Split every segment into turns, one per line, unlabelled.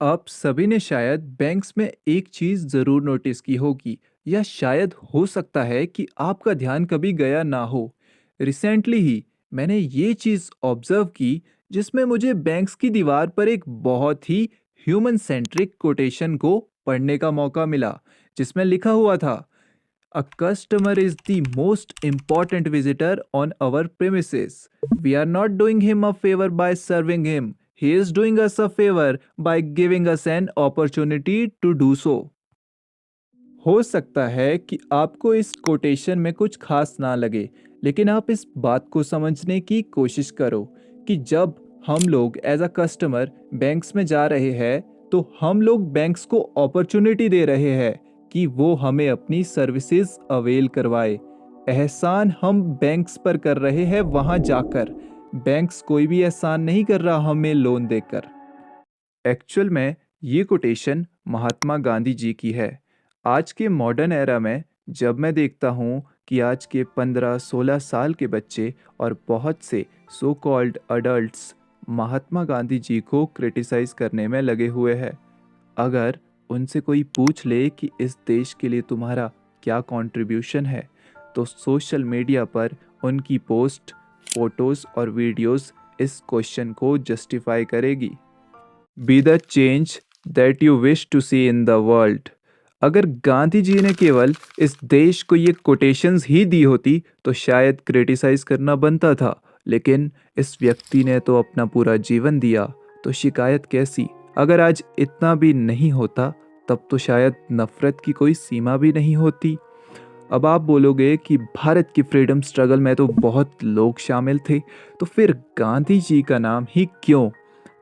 आप सभी ने शायद बैंक्स में एक चीज जरूर नोटिस की होगी, या शायद हो सकता है कि आपका ध्यान कभी गया ना हो। रिसेंटली ही मैंने ये चीज ऑब्जर्व की, जिसमें मुझे बैंक्स की दीवार पर एक बहुत ही ह्यूमन सेंट्रिक कोटेशन को पढ़ने का मौका मिला, जिसमें लिखा हुआ था, a customer is the most important visitor on our premises. We are not doing him a favor by serving him. He is doing us a favor by giving us an opportunity to do so. हो सकता है कि आपको इस quotation में कुछ खास ना लगे, लेकिन आप इस बात को समझने की कोशिश करो कि जब हम लोग एज अ कस्टमर बैंक्स में जा रहे हैं, तो हम लोग बैंक्स को अपॉर्चुनिटी दे रहे हैं कि वो हमें अपनी सर्विसेज अवेल करवाए। एहसान हम बैंक्स पर कर रहे हैं वहाँ जाकर। बैंक्स कोई भी एहसान नहीं कर रहा हमें लोन देकर। एक्चुअल में ये कोटेशन महात्मा गांधी जी की है। आज के मॉडर्न एरा में जब मैं देखता हूँ कि आज के 15-16 साल के बच्चे और बहुत से so called adults Mahatma Gandhi ji को क्रिटिसाइज करने में लगे हुए हैं। अगर उनसे कोई पूछ ले कि इस देश के लिए तुम्हारा क्या कंट्रीब्यूशन है, तो सोशल मीडिया पर उनकी पोस्ट, फोटोज और वीडियोस इस क्वेश्चन को जस्टिफाई करेगी। Be the change that you wish to see in the world. अगर गांधी जी ने केवल इस देश को ये कोटेशंस ही दी होती तो शायद क्रिटिसाइज करना बनता था, लेकिन इस व्यक्ति ने तो अपना पूरा जीवन दिया, तो शिकायत कैसी। अगर आज इतना भी नहीं होता, तब तो शायद नफरत की कोई सीमा भी नहीं होती। अब आप बोलोगे कि भारत की फ्रीडम स्ट्रगल में तो बहुत लोग शामिल थे, तो फिर गांधी जी का नाम ही क्यों?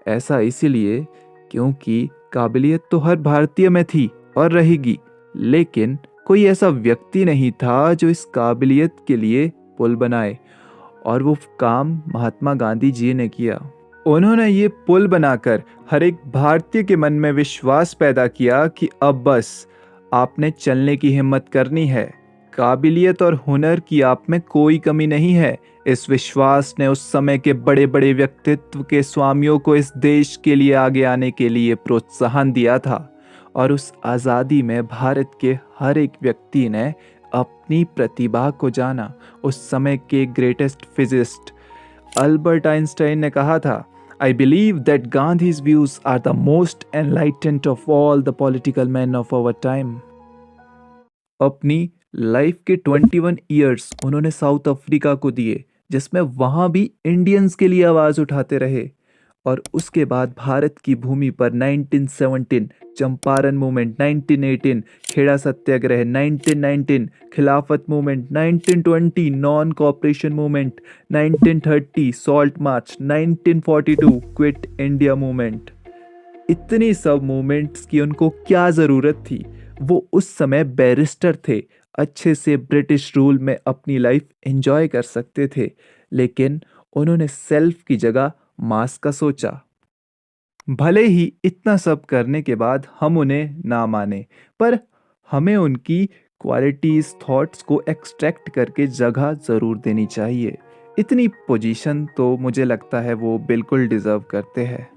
ऐसा इसीलिए क्योंकि काबिलियत तो हर भारतीय में थी और रहेगी, लेकिन कोई ऐसा व्यक्ति नहीं था जो इस काबिलियत के लिए पुल बनाए, और वो काम महात्मा गांधी जी ने किया। उन्होंने ये पुल बनाकर हर एक भारतीय के मन में विश्वास पैदा किया कि अब बस आपने चलने की हिम्मत करनी है। काबिलियत और हुनर की आप में कोई कमी नहीं है। इस विश्वास ने उस समय के बड़े बड़े व्यक्तित्व के स्वामियों को इस देश के लिए आगे आने के लिए प्रोत्साहन दिया था, और उस आज़ादी में भारत के हर एक व्यक्ति ने अपनी प्रतिभा को जाना। उस समय के ग्रेटेस्ट फिजिस्ट अल्बर्ट आइंस्टाइन ने कहा था, I believe that Gandhi's views are the most enlightened of all the political men of our time. अपनी लाइफ के 21 ईयर्स उन्होंने साउथ अफ्रीका को दिए, जिसमें वहाँ भी इंडियंस के लिए आवाज़ उठाते रहे। और उसके बाद भारत की भूमि पर 1917 चंपारण मूवमेंट, 1918 खेड़ा सत्याग्रह, 1919 खिलाफत movement, 1920 non cooperation movement, 1930 salt march, 1942 quit India movement. इतनी सब मूवमेंट्स की उनको क्या ज़रूरत थी? वो उस समय बैरिस्टर थे, अच्छे से ब्रिटिश रूल में अपनी लाइफ एंजॉय कर सकते थे, लेकिन उन्होंने सेल्फ की जगह मास का सोचा। भले ही इतना सब करने के बाद हम उन्हें ना माने, पर हमें उनकी क्वालिटीज, थॉट्स को एक्सट्रैक्ट करके जगह ज़रूर देनी चाहिए। इतनी पोजीशन तो मुझे लगता है वो बिल्कुल डिज़र्व करते हैं।